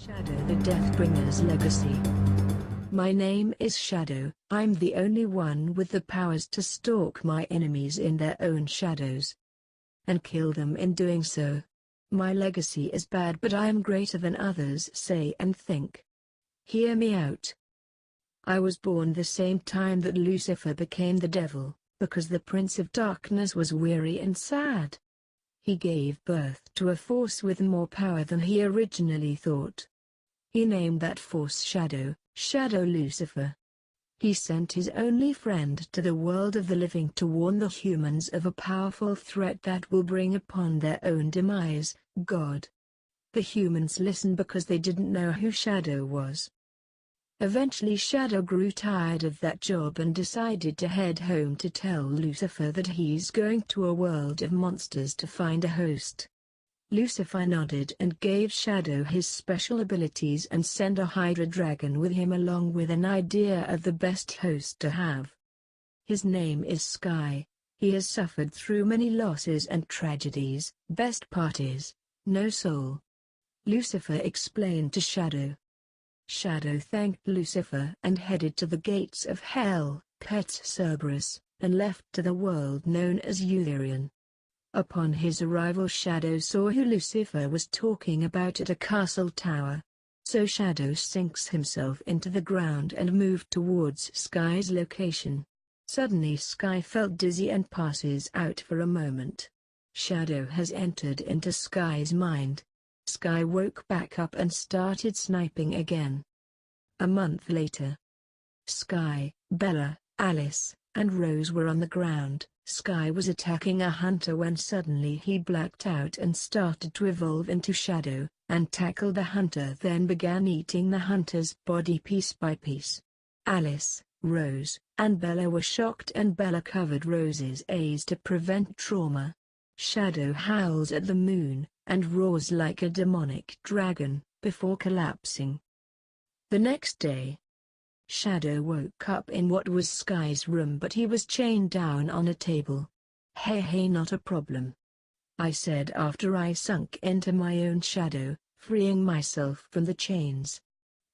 Shadow the Deathbringer's legacy. My name is Shadow. I'm the only one with the powers to stalk my enemies in their own shadows and kill them in doing so. My legacy is bad, but I am greater than others say and think. Hear me out. I was born the same time that Lucifer became the devil, because the Prince of Darkness was weary and sad. He gave birth to a force with more power than he originally thought. He named that force Shadow, Shadow Lucifer. He sent his only friend to the world of the living to warn the humans of a powerful threat that will bring upon their own demise, God. The humans listened because they didn't know who Shadow was. Eventually Shadow grew tired of that job and decided to head home to tell Lucifer that he's going to a world of monsters to find a host. Lucifer nodded and gave Shadow his special abilities and sent a Hydra dragon with him along with an idea of the best host to have. His name is Sky. He has suffered through many losses and tragedies. Best part is, no soul. Lucifer explained to Shadow. Shadow thanked Lucifer and headed to the gates of hell, Pets Cerberus, and left to the world known as Eutherion. Upon his arrival Shadow saw who Lucifer was talking about at a castle tower. So Shadow sinks himself into the ground and moved towards Sky's location. Suddenly Sky felt dizzy and passes out for a moment. Shadow has entered into Sky's mind. Sky woke back up and started sniping again. A month later, Sky, Bella, Alice, and Rose were on the ground. Sky was attacking a hunter when suddenly he blacked out and started to evolve into Shadow, and tackled the hunter, then began eating the hunter's body piece by piece. Alice, Rose, and Bella were shocked, and Bella covered Rose's eyes to prevent trauma. Shadow howls at the moon, and roars like a demonic dragon, before collapsing. The next day, Shadow woke up in what was Sky's room, but he was chained down on a table. Hey, not a problem," I said after I sunk into my own shadow, freeing myself from the chains.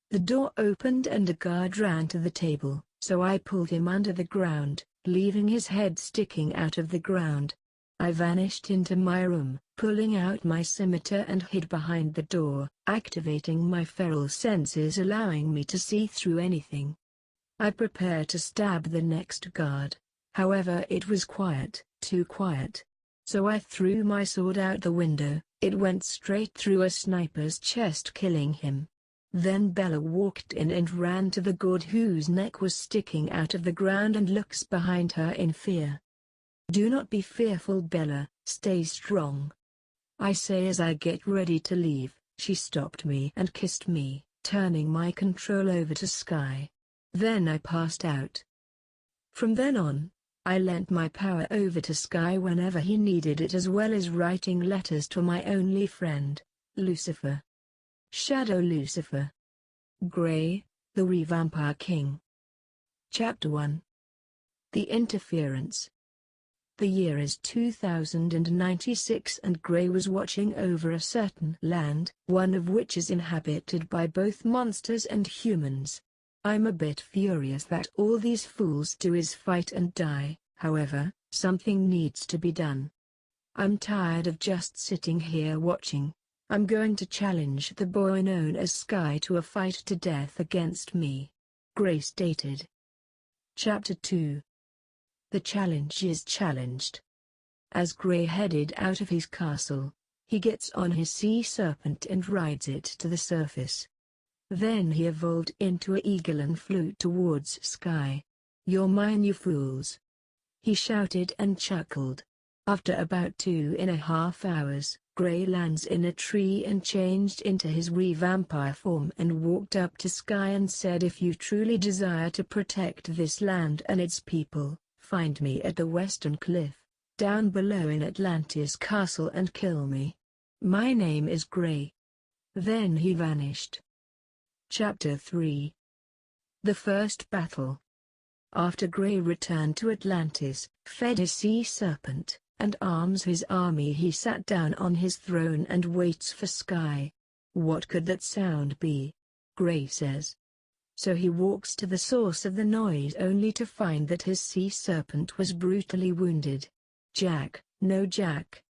The door opened and a guard ran to the table, so I pulled him under the ground, leaving his head sticking out of the ground. I vanished into my room, pulling out my scimitar and hid behind the door, activating my feral senses allowing me to see through anything. I prepared to stab the next guard, however it was quiet, too quiet. So I threw my sword out the window. It went straight through a sniper's chest, killing him. Then Bella walked in and ran to the guard whose neck was sticking out of the ground and looks behind her in fear. "Do not be fearful, Bella, stay strong," I say as I get ready to leave. She stopped me and kissed me, turning my control over to Sky. Then I passed out. From then on, I lent my power over to Sky whenever he needed it, as well as writing letters to my only friend, Lucifer. Shadow Lucifer. Grey, the Re-Vampire King. Chapter 1. The Interference. The year is 2096 and Grey was watching over a certain land, one of which is inhabited by both monsters and humans. I'm a bit furious that all these fools do is fight and die. However, something needs to be done. I'm tired of just sitting here watching. I'm going to challenge the boy known as Sky to a fight to death against me," Grey stated. Chapter 2. The challenge is challenged. As Grey headed out of his castle, he gets on his sea serpent and rides it to the surface. Then he evolved into an eagle and flew towards Sky. "You're mine, you fools," he shouted and chuckled. After about 2.5 hours, Grey lands in a tree and changed into his re-vampire form and walked up to Sky and said, "If you truly desire to protect this land and its people, find me at the western cliff, down below in Atlantis Castle, and kill me. My name is Grey." Then he vanished. Chapter 3. The First Battle. After Grey returned to Atlantis, fed his sea serpent, and arms his army, he sat down on his throne and waits for Sky. What could that sound be? Gray says. So he walks to the source of the noise only to find that his sea serpent was brutally wounded. Jack, no Jack!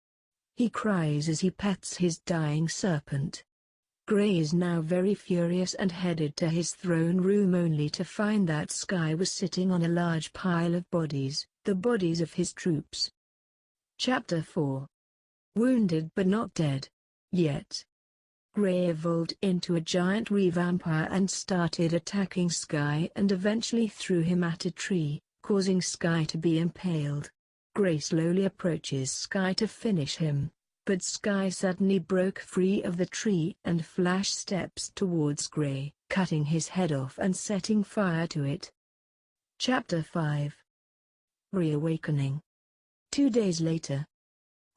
He cries as he pets his dying serpent. Gray is now very furious and headed to his throne room only to find that Sky was sitting on a large pile of bodies, the bodies of his troops. Chapter 4. Wounded but not dead. Yet. Gray evolved into a giant re-vampire and started attacking Sky and eventually threw him at a tree, causing Sky to be impaled. Gray slowly approaches Sky to finish him, but Sky suddenly broke free of the tree and flash steps towards Gray, cutting his head off and setting fire to it. Chapter 5. Reawakening. 2 days later.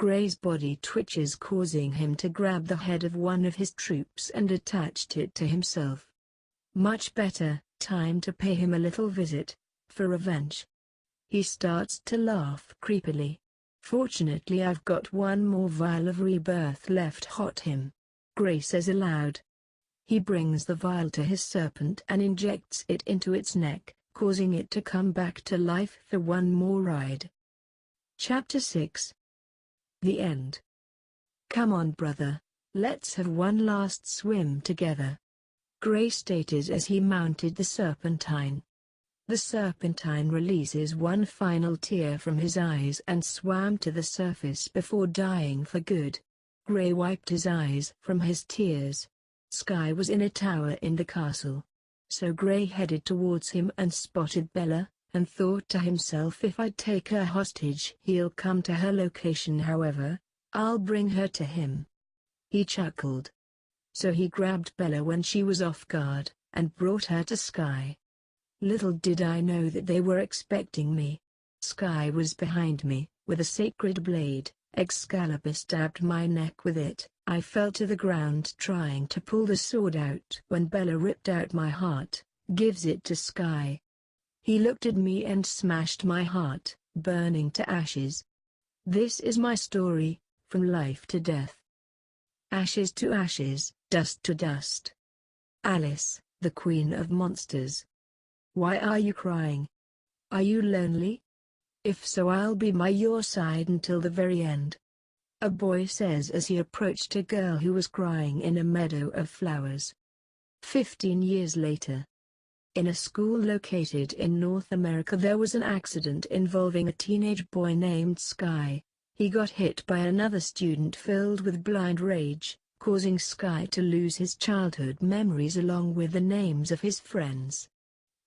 Gray's body twitches, causing him to grab the head of one of his troops and attached it to himself. Much better, time to pay him a little visit, for revenge. He starts to laugh creepily. Fortunately I've got one more vial of rebirth left. Hot him. Gray says aloud. He brings the vial to his serpent and injects it into its neck, causing it to come back to life for one more ride. Chapter 6. The end. Come on brother, let's have one last swim together. Gray stated as he mounted the serpentine. The serpentine releases one final tear from his eyes and swam to the surface before dying for good. Gray wiped his eyes from his tears. Sky was in a tower in the castle. So Gray headed towards him and spotted Bella, and thought to himself, if I take her hostage he'll come to her location, however, I'll bring her to him. He chuckled. So he grabbed Bella when she was off guard, and brought her to Sky. Little did I know that they were expecting me. Sky was behind me, with a sacred blade. Excalibur stabbed my neck with it. I fell to the ground trying to pull the sword out when Bella ripped out my heart, gives it to Sky. He looked at me and smashed my heart, burning to ashes. This is my story, from life to death. Ashes to ashes, dust to dust. Alice, the Queen of Monsters. Why are you crying? Are you lonely? If so, I'll be by your side until the very end. A boy says as he approached a girl who was crying in a meadow of flowers. 15 years later. In a school located in North America there was an accident involving a teenage boy named Sky. He got hit by another student filled with blind rage, causing Sky to lose his childhood memories along with the names of his friends.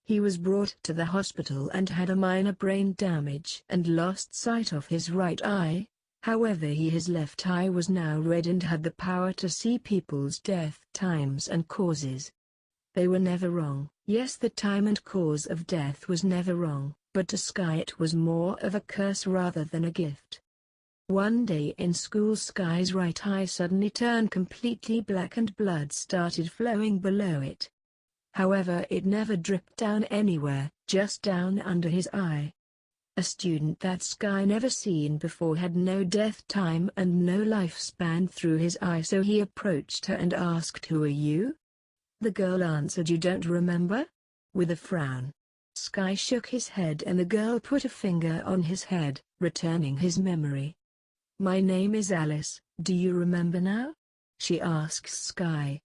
He was brought to the hospital and had a minor brain damage and lost sight of his right eye. However, his left eye was now red and had the power to see people's death times and causes. They were never wrong. Yes, the time and cause of death was never wrong, but to Sky it was more of a curse rather than a gift. One day in school, Sky's right eye suddenly turned completely black and blood started flowing below it. However, it never dripped down anywhere, just down under his eye. A student that Sky never seen before had no death time and no lifespan through his eye, so he approached her and asked, "Who are you?" The girl answered, "You don't remember?" With a frown. Sky shook his head and the girl put a finger on his head, returning his memory. "My name is Alice, do you remember now?" she asks Sky.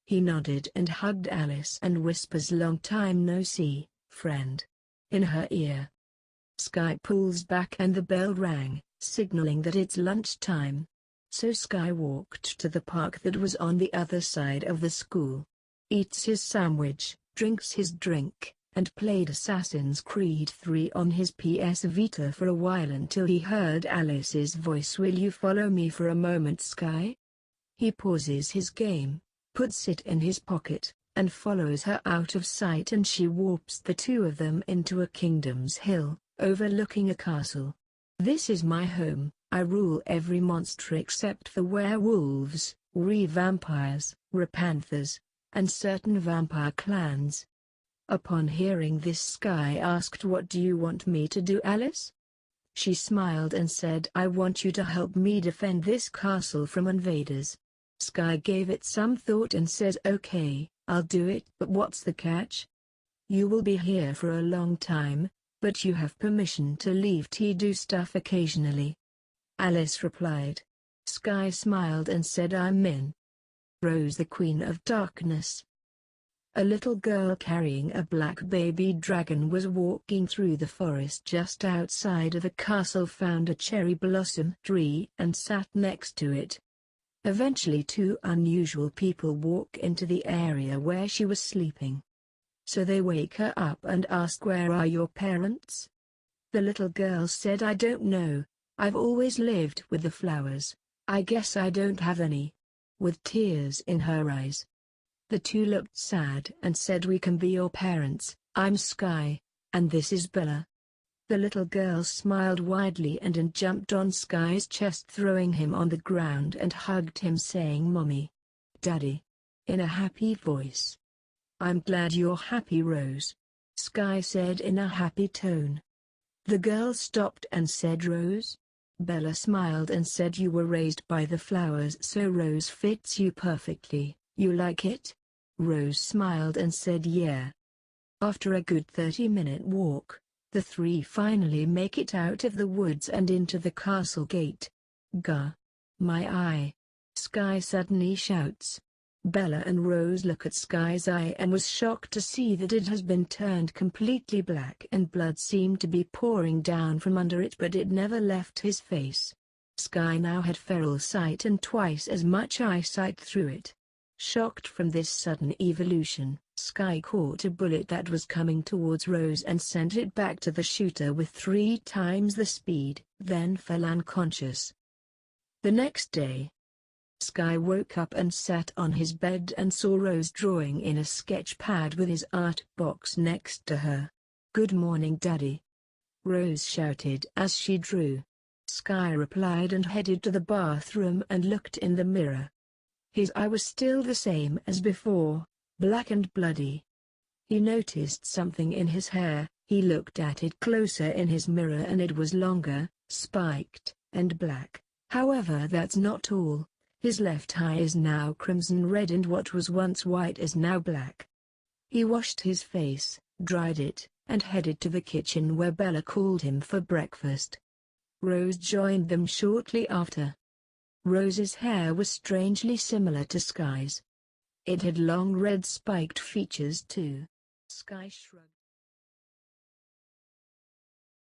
He nodded and hugged Alice and whispers, "Long time no see, friend," in her ear. Sky pulls back and the bell rang, signaling that it's lunchtime. So Sky walked to the park that was on the other side of the school. Eats his sandwich, drinks his drink, and played Assassin's Creed 3 on his PS Vita for a while until he heard Alice's voice. "Will you follow me for a moment, Sky?" He pauses his game, puts it in his pocket, and follows her out of sight, and she warps the two of them into a kingdom's hill, overlooking a castle. "This is my home, I rule every monster except for werewolves, re-vampires, repanthers, and certain vampire clans." Upon hearing this, Sky asked, "What do you want me to do, Alice?" She smiled and said, "I want you to help me defend this castle from invaders." Sky gave it some thought and said, "Okay, I'll do it, but what's the catch? You will be here for a long time, but you have permission to leave to do stuff occasionally." Alice replied. Sky smiled and said, "I'm in." Rose, the Queen of Darkness. A little girl carrying a black baby dragon was walking through the forest just outside of the castle, found a cherry blossom tree and sat next to it. Eventually two unusual people walk into the area where she was sleeping. So they wake her up and ask, "Where are your parents?" The little girl said, "I don't know, I've always lived with the flowers, I guess I don't have any," with tears in her eyes. The two looked sad and said, "We can be your parents, I'm Sky, and this is Bella." The little girl smiled widely and jumped on Sky's chest, throwing him on the ground and hugged him, saying, "Mommy, Daddy," in a happy voice. "I'm glad you're happy, Rose," Sky said in a happy tone. The girl stopped and said, "Rose?" Bella smiled and said, "You were raised by the flowers, so Rose fits you perfectly, you like it?" Rose smiled and said, "Yeah." After a good 30-minute walk, the three finally make it out of the woods and into the castle gate. "Gah! My eye!" Sky suddenly shouts. Bella and Rose look at Sky's eye and was shocked to see that it has been turned completely black and blood seemed to be pouring down from under it, but it never left his face. Sky now had feral sight and twice as much eyesight through it. Shocked from this sudden evolution, Sky caught a bullet that was coming towards Rose and sent it back to the shooter with 3 times the speed, then fell unconscious. The next day, Sky woke up and sat on his bed and saw Rose drawing in a sketch pad with his art box next to her. "Good morning, Daddy," Rose shouted as she drew. Sky replied and headed to the bathroom and looked in the mirror. His eye was still the same as before, black and bloody. He noticed something in his hair. He looked at it closer in his mirror and it was longer, spiked, and black. However, that's not all. His left eye is now crimson red and what was once white is now black. He washed his face, dried it, and headed to the kitchen where Bella called him for breakfast. Rose joined them shortly after. Rose's hair was strangely similar to Sky's. It had long red spiked features too. Sky shrugged.